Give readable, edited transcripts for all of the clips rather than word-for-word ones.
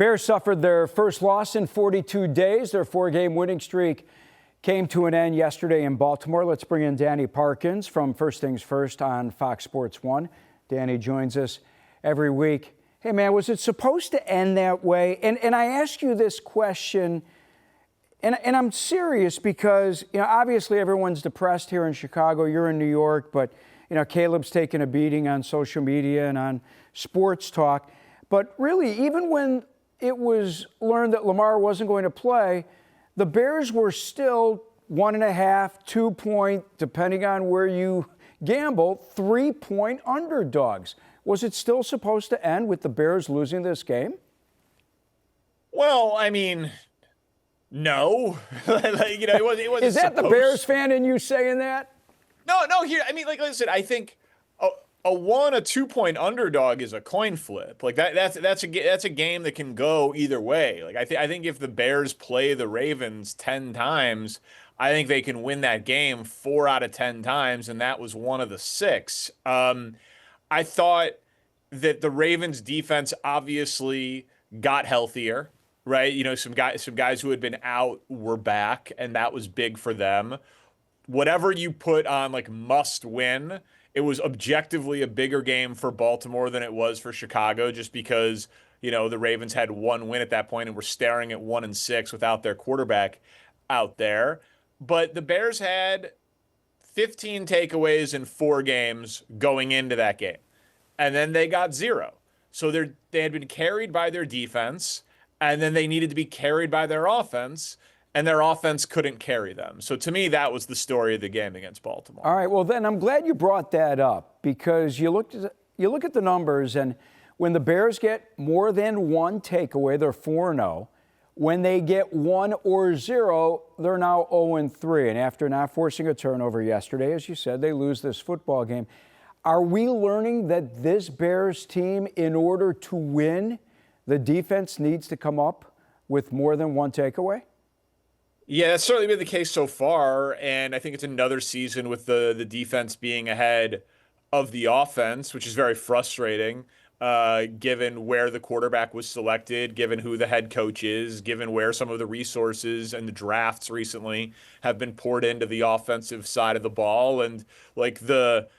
Bears suffered their first loss in 42 days. Their four-game winning streak came to an end yesterday in Baltimore. Let's bring in Danny Parkins from First Things First on Fox Sports 1. Danny joins us every week. Hey, man, was it supposed to end that way? And I ask you this question, and I'm serious because, obviously everyone's depressed here in Chicago. You're in New York, but, Caleb's taking a beating on social media and on sports talk. But really, even when it was learned that Lamar wasn't going to play, the Bears were still 1.5, 2 point, depending on where you gamble, 3-point underdogs. Was it still supposed to end with the Bears losing this game? Well, I mean, no. It wasn't. Is that the Bears fan in you saying that? No. Here, I mean, like I said, I think a 2 point underdog is a coin flip. Like that's a game that can go either way. Like I think if the Bears play the Ravens 10 times, I think they can win that game 4 out of 10 times, and that was one of the 6. I thought that the Ravens defense obviously got healthier, right? Some guys who had been out were back, and that was big for them. Whatever you put on like must win, it was objectively a bigger game for Baltimore than it was for Chicago, just because, the Ravens had one win at that point and were staring at 1-6 without their quarterback out there. But the Bears had 15 takeaways in 4 games going into that game. And then they got 0. So they had been carried by their defense, and then they needed to be carried by their offense, and their offense couldn't carry them. So to me, that was the story of the game against Baltimore. All right, well then I'm glad you brought that up, because you look at the numbers, and when the Bears get more than 1 takeaway, they're 4-0. When they get 1 or 0, they're now 0-3. And after not forcing a turnover yesterday, as you said, they lose this football game. Are we learning that this Bears team, in order to win, the defense needs to come up with more than 1 takeaway? Yeah, that's certainly been the case so far, and I think it's another season with the defense being ahead of the offense, which is very frustrating, given where the quarterback was selected, given who the head coach is, given where some of the resources and the drafts recently have been poured into the offensive side of the ball. And like the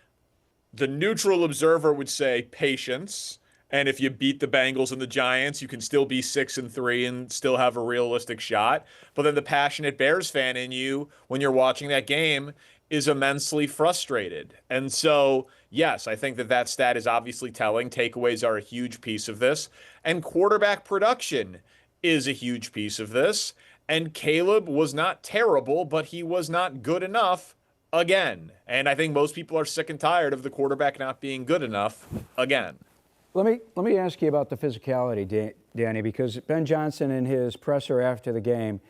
neutral observer would say patience. And if you beat the Bengals and the Giants, you can still be 6-3 and still have a realistic shot. But then the passionate Bears fan in you, when you're watching that game, is immensely frustrated. And so, yes, I think that stat is obviously telling. Takeaways are a huge piece of this. And quarterback production is a huge piece of this. And Caleb was not terrible, but he was not good enough again. And I think most people are sick and tired of the quarterback not being good enough again. Let me ask you about the physicality, Danny, because Ben Johnson, in his presser after the game,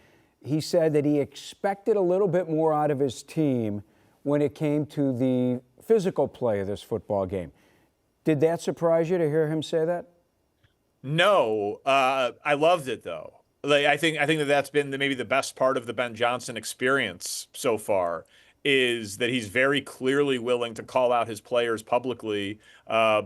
he said that he expected a little bit more out of his team when it came to the physical play of this football game. Did that surprise you to hear him say that? No, I loved it though. Like I think that's been maybe the best part of the Ben Johnson experience so far, is that he's very clearly willing to call out his players publicly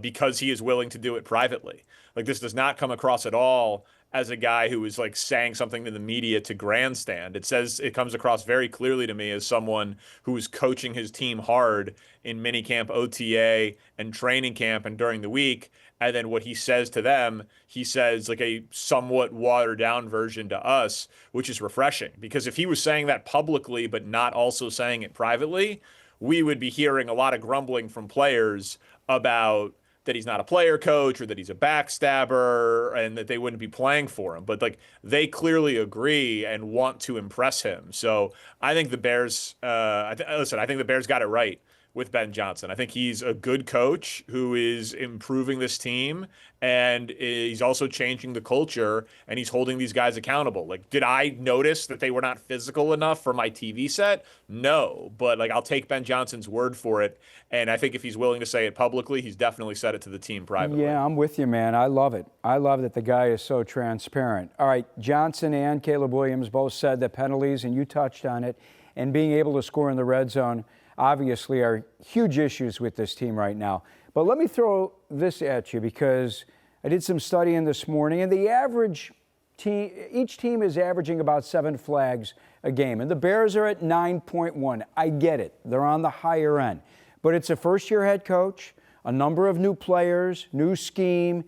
because he is willing to do it privately. Like, this does not come across at all as a guy who is like saying something to the media to grandstand. It comes across very clearly to me as someone who is coaching his team hard in minicamp, OTA, and training camp and during the week. And then what he says to them, he says like a somewhat watered down version to us, which is refreshing. Because if he was saying that publicly but not also saying it privately, we would be hearing a lot of grumbling from players about that he's not a player coach or that he's a backstabber and that they wouldn't be playing for him. But like, they clearly agree and want to impress him. So I think the Bears, I think the Bears got it right with Ben Johnson. I think he's a good coach who is improving this team, and he's also changing the culture, and he's holding these guys accountable. Like, did I notice that they were not physical enough for my TV set? No, but like, I'll take Ben Johnson's word for it. And I think if he's willing to say it publicly, he's definitely said it to the team privately. Yeah, I'm with you, man. I love it. I love that the guy is so transparent. All right, Johnson and Caleb Williams both said that penalties, and you touched on it, and being able to score in the red zone obviously are huge issues with this team right now. But let me throw this at you, because I did some studying this morning, and the average team, each team is averaging about 7 flags a game, and the Bears are at 9.1. I get it. They're on the higher end. But it's a first-year head coach, a number of new players, new scheme.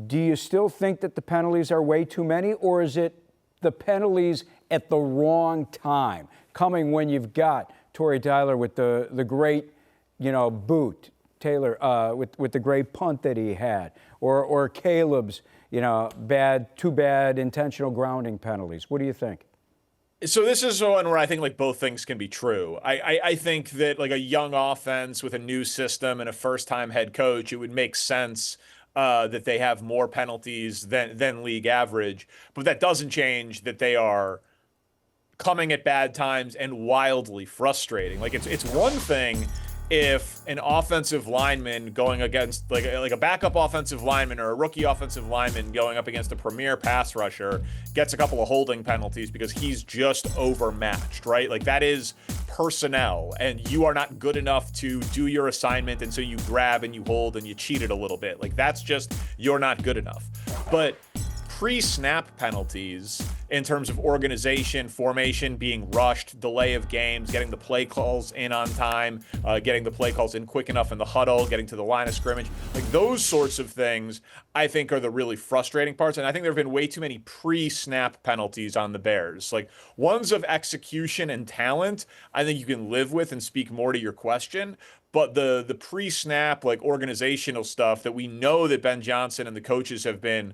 Do you still think that the penalties are way too many, or is it the penalties at the wrong time, coming when you've got Torrey Tyler with the great, boot, Taylor with the great punt that he had, or Caleb's, two bad intentional grounding penalties? What do you think? So this is one where I think like both things can be true. I think that like a young offense with a new system and a first-time head coach, it would make sense that they have more penalties than league average, but that doesn't change that they are coming at bad times and wildly frustrating. Like it's one thing if an offensive lineman going against like a backup offensive lineman or a rookie offensive lineman going up against a premier pass rusher gets a couple of holding penalties because he's just overmatched, right? Like that is personnel and you are not good enough to do your assignment, and so you grab and you hold and you cheat it a little bit. Like that's just, you're not good enough. But pre-snap penalties in terms of organization, formation being rushed, delay of games, getting the play calls in on time, getting the play calls in quick enough in the huddle, getting to the line of scrimmage. Like those sorts of things I think are the really frustrating parts. And I think there have been way too many pre-snap penalties on the Bears. Like ones of execution and talent, I think you can live with and speak more to your question. But the pre-snap, like organizational stuff that we know that Ben Johnson and the coaches have been,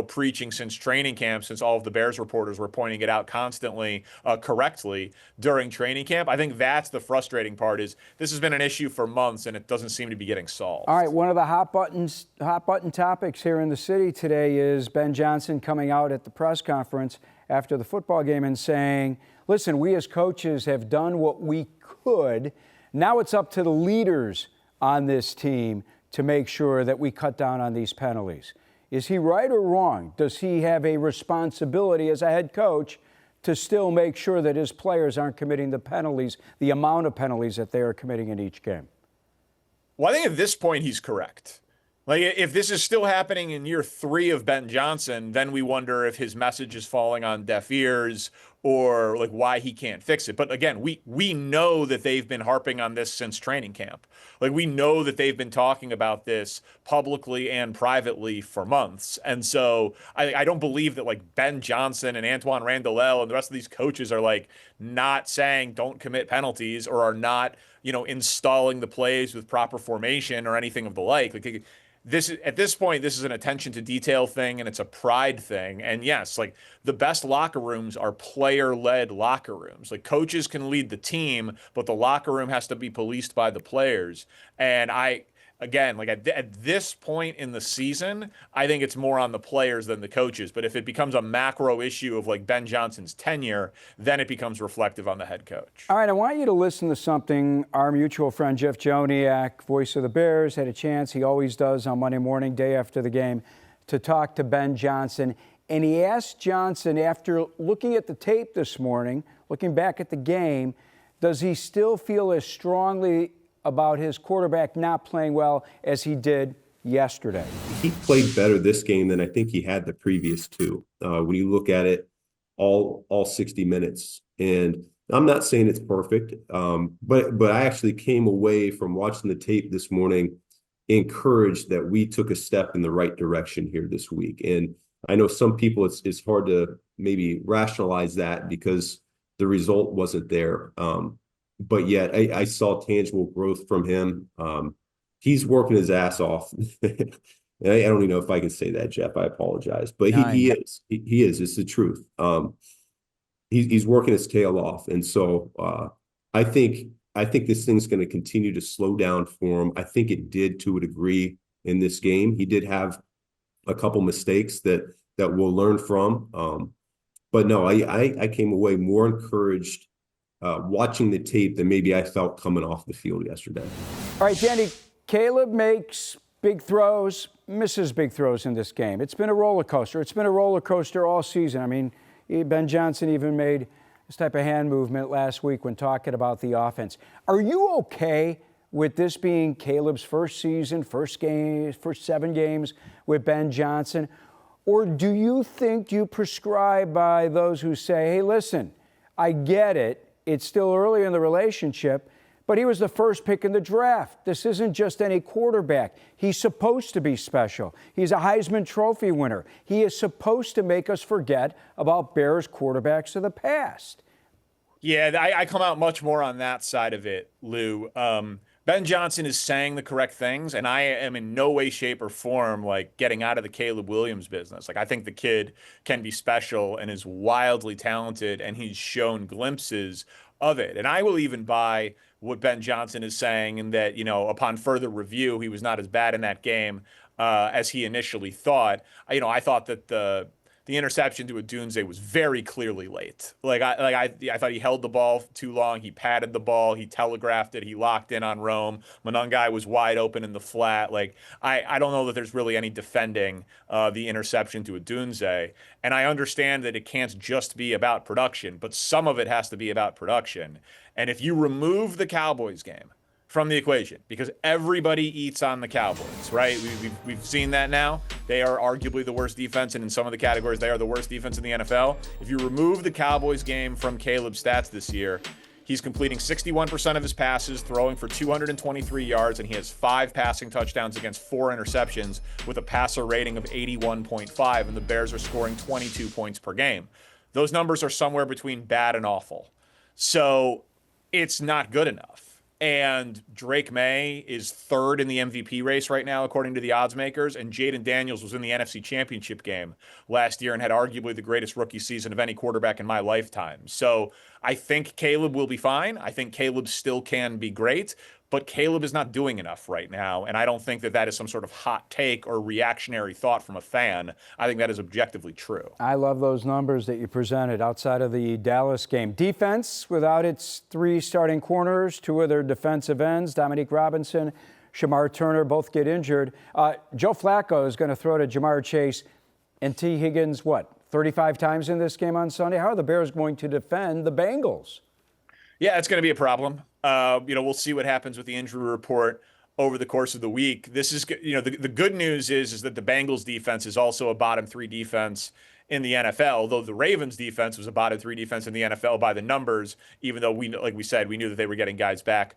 preaching since training camp, since all of the Bears reporters were pointing it out constantly, correctly during training camp. I think that's the frustrating part. Is this has been an issue for months and it doesn't seem to be getting solved. All right, one of the hot button topics here in the city today is Ben Johnson coming out at the press conference after the football game and saying, "Listen, we as coaches have done what we could. Now it's up to the leaders on this team to make sure that we cut down on these penalties." Is he right or wrong? Does he have a responsibility as a head coach to still make sure that his players aren't committing the penalties, the amount of penalties that they are committing in each game? Well, I think at this point he's correct. Like if this is still happening in year 3 of Ben Johnson, then we wonder if his message is falling on deaf ears or like why he can't fix it. But again, we know that they've been harping on this since training camp. Like we know that they've been talking about this publicly and privately for months. And so I don't believe that like Ben Johnson and Antoine Randall and the rest of these coaches are like not saying don't commit penalties or are not, installing the plays with proper formation or anything of the like. Like this at this point, this is an attention to detail thing and it's a pride thing. And yes, like the best locker rooms are player-led locker rooms. Like coaches can lead the team, but the locker room has to be policed by the players. And again, like at this point in the season, I think it's more on the players than the coaches. But if it becomes a macro issue of like Ben Johnson's tenure, then it becomes reflective on the head coach. All right, I want you to listen to something our mutual friend Jeff Joniak, voice of the Bears, had a chance, he always does on Monday morning, day after the game, to talk to Ben Johnson. And he asked Johnson, after looking at the tape this morning, looking back at the game, does he still feel as strongly about his quarterback not playing well as he did yesterday? He played better this game than I think he had the previous 2. When you look at it, all 60 minutes. And I'm not saying it's perfect, but I actually came away from watching the tape this morning encouraged that we took a step in the right direction here this week. And I know some people, it's hard to maybe rationalize that because the result wasn't there. But yet I saw tangible growth from him. He's working his ass off. I don't even know if I can say that, Jeff. I apologize. But he is. He is. It's the truth. He's working his tail off. And so I think this thing's going to continue to slow down for him. I think it did to a degree in this game. He did have a couple mistakes that we'll learn from. But no, I came away more encouraged watching the tape than maybe I felt coming off the field yesterday. All right, Danny, Caleb makes big throws, misses big throws in this game. It's been a roller coaster. It's been a roller coaster all season. I mean, Ben Johnson even made this type of hand movement last week when talking about the offense. Are you okay with this being Caleb's first season, first 7 games with Ben Johnson? Or do you prescribe by those who say, hey, listen, I get it, it's still early in the relationship, but he was the first pick in the draft. This isn't just any quarterback. He's supposed to be special. He's a Heisman Trophy winner. He is supposed to make us forget about Bears quarterbacks of the past. Yeah, I come out much more on that side of it, Lou. Ben Johnson is saying the correct things, and I am in no way, shape, or form like getting out of the Caleb Williams business. Like, I think the kid can be special and is wildly talented, and he's shown glimpses of it. And I will even buy what Ben Johnson is saying, and that, upon further review, he was not as bad in that game as he initially thought. I thought that the interception to Odunze was very clearly late. I thought he held the ball too long. He padded the ball. He telegraphed it. He locked in on Rome. Monangai was wide open in the flat. I don't know that there's really any defending the interception to Odunze. And I understand that it can't just be about production, but some of it has to be about production. And if you remove the Cowboys game from the equation, because everybody eats on the Cowboys, right? We've seen that now. They are arguably the worst defense, and in some of the categories, they are the worst defense in the NFL. If you remove the Cowboys game from Caleb's stats this year, he's completing 61% of his passes, throwing for 223 yards, and he has 5 passing touchdowns against 4 interceptions with a passer rating of 81.5, and the Bears are scoring 22 points per game. Those numbers are somewhere between bad and awful. So it's not good enough. And Drake May is 3rd in the MVP race right now, according to the odds makers. And Jaden Daniels was in the NFC Championship game last year and had arguably the greatest rookie season of any quarterback in my lifetime. So I think Caleb will be fine. I think Caleb still can be great, but Caleb is not doing enough right now. And I don't think that is some sort of hot take or reactionary thought from a fan. I think that is objectively true. I love those numbers that you presented outside of the Dallas game. Defense, without its 3 starting corners, 2 of their defensive ends, Dominique Robinson, Shamar Turner, both get injured. Joe Flacco is going to throw to Jamar Chase and T. Higgins, 35 times in this game on Sunday? How are the Bears going to defend the Bengals? Yeah, it's going to be a problem. We'll see what happens with the injury report over the course of the week. This is, the good news is that the Bengals defense is also a bottom 3 defense in the NFL, though the Ravens defense was a bottom 3 defense in the NFL by the numbers, even though we knew that they were getting guys back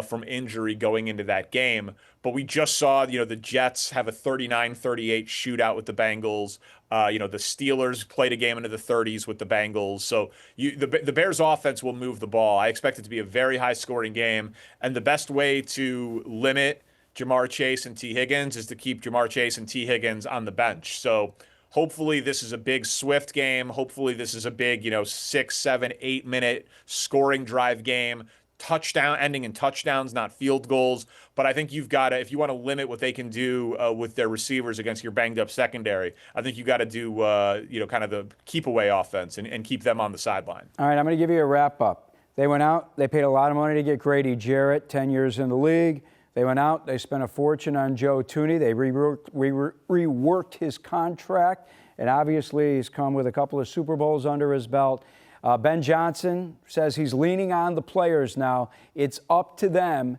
from injury going into that game. But we just saw, the Jets have a 39-38 shootout with the Bengals. The Steelers played a game into the 30s with the Bengals. So the Bears offense will move the ball. I expect it to be a very high scoring game. And the best way to limit Jamar Chase and T. Higgins is to keep Jamar Chase and T. Higgins on the bench. So hopefully this is a big Swift game. Hopefully this is a big, 6, 7, 8 minute scoring drive game. Touchdown ending in touchdowns, not field goals. But I think you've got to, if you want to limit what they can do with their receivers against your banged up secondary, I think you got to do, kind of the keep away offense and keep them on the sideline. All right, I'm going to give you a wrap up. They went out, they paid a lot of money to get Grady Jarrett, 10 years in the league. They went out, they spent a fortune on Joe Thuney. They reworked his contract, and obviously he's come with a couple of Super Bowls under his belt. Ben Johnson says he's leaning on the players now. It's up to them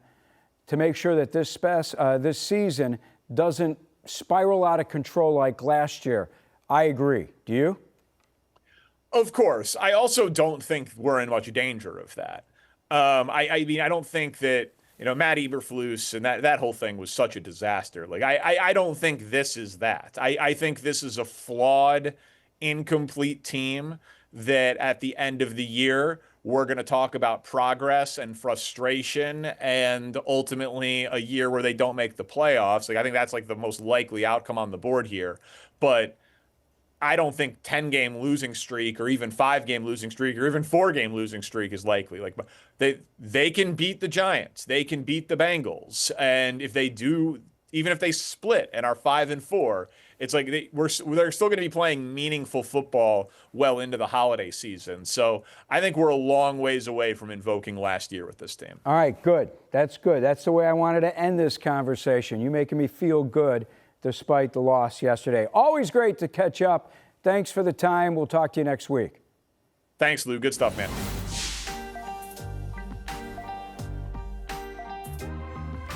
to make sure that this season doesn't spiral out of control like last year. I agree. Do you? Of course. I also don't think we're in much danger of that. I don't think that, Matt Eberflus and that whole thing was such a disaster. I don't think this is that. I think this is a flawed, incomplete team that at the end of the year, we're going to talk about progress and frustration and ultimately a year where they don't make the playoffs. I think that's the most likely outcome on the board here. But I don't think 10-game losing streak or even 5-game losing streak or even 4-game losing streak is likely. They can beat the Giants. They can beat the Bengals. And if they do, even if they split and are 5-4, it's they're still going to be playing meaningful football well into the holiday season. So I think we're a long ways away from invoking last year with this team. All right, good. That's good. That's the way I wanted to end this conversation. You making me feel good despite the loss yesterday. Always great to catch up. Thanks for the time. We'll talk to you next week. Thanks, Lou. Good stuff, man.